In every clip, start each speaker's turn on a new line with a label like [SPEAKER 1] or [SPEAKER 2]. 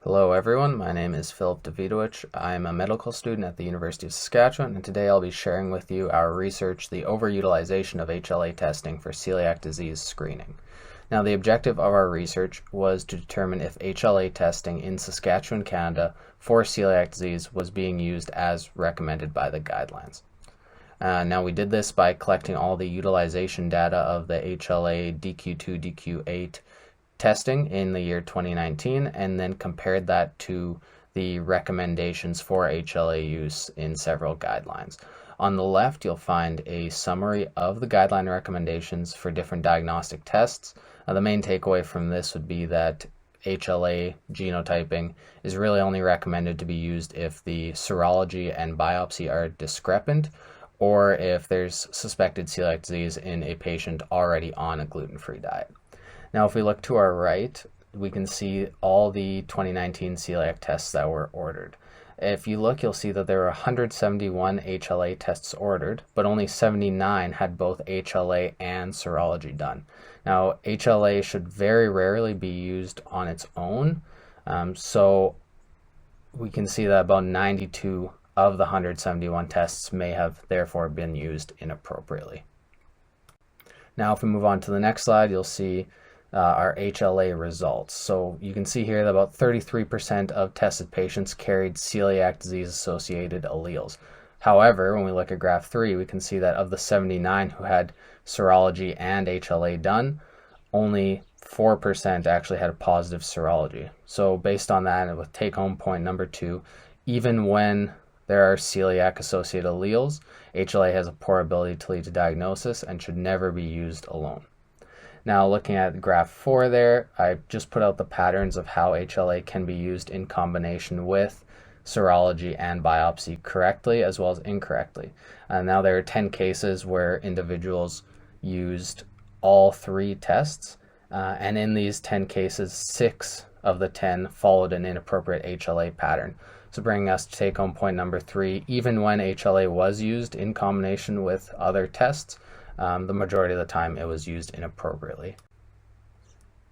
[SPEAKER 1] Hello everyone, my name is Philip Davidowich. I'm a medical student at the University of Saskatchewan, and today I'll be sharing with you our research, the overutilization of HLA testing for celiac disease screening. Now, the objective of our research was to determine if HLA testing in Saskatchewan, Canada for celiac disease was being used as recommended by the guidelines. Now, we did this by collecting all the utilization data of the HLA DQ2, DQ8 testing in the year 2019 and then compared that to the recommendations for HLA use in several guidelines. On the left, you'll find a summary of the guideline recommendations for different diagnostic tests. The main takeaway from this would be that HLA genotyping is really only recommended to be used if the serology and biopsy are discrepant, or if there's suspected celiac disease in a patient already on a gluten-free diet. Now, if we look to our right, we can see all the 2019 celiac tests that were ordered. If you look, you'll see that there were 171 HLA tests ordered, but only 79 had both HLA and serology done. Now, HLA should very rarely be used on its own, so we can see that about 92 of the 171 tests may have therefore been used inappropriately. Now, if we move on to the next slide, you'll see our HLA results. So you can see here that about 33% of tested patients carried celiac disease associated alleles. However, when we look at graph 3, we can see that of the 79 who had serology and HLA done, only 4% actually had a positive serology. So based on that, and with take-home point number 2, even when there are celiac associated alleles, HLA has a poor ability to lead to diagnosis and should never be used alone. Now, looking at graph 4 there, I just put out the patterns of how HLA can be used in combination with serology and biopsy correctly as well as incorrectly. Now, there are 10 cases where individuals used all 3 tests, and in these 10 cases, 6 of the 10 followed an inappropriate HLA pattern. So bringing us to take-home point number 3, even when HLA was used in combination with other tests, the majority of the time it was used inappropriately.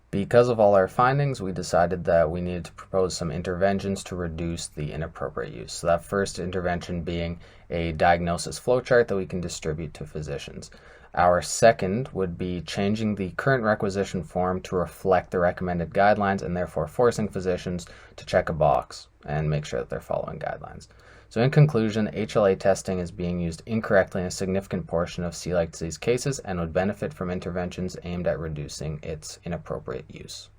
[SPEAKER 1] Because of all our findings, we decided that we needed to propose some interventions to reduce the inappropriate use. So that first intervention being a diagnosis flowchart that we can distribute to physicians. Our second would be changing the current requisition form to reflect the recommended guidelines and therefore forcing physicians to check a box and make sure that they're following guidelines. So in conclusion, HLA testing is being used incorrectly in a significant portion of celiac disease cases and would benefit from interventions aimed at reducing its inappropriate use.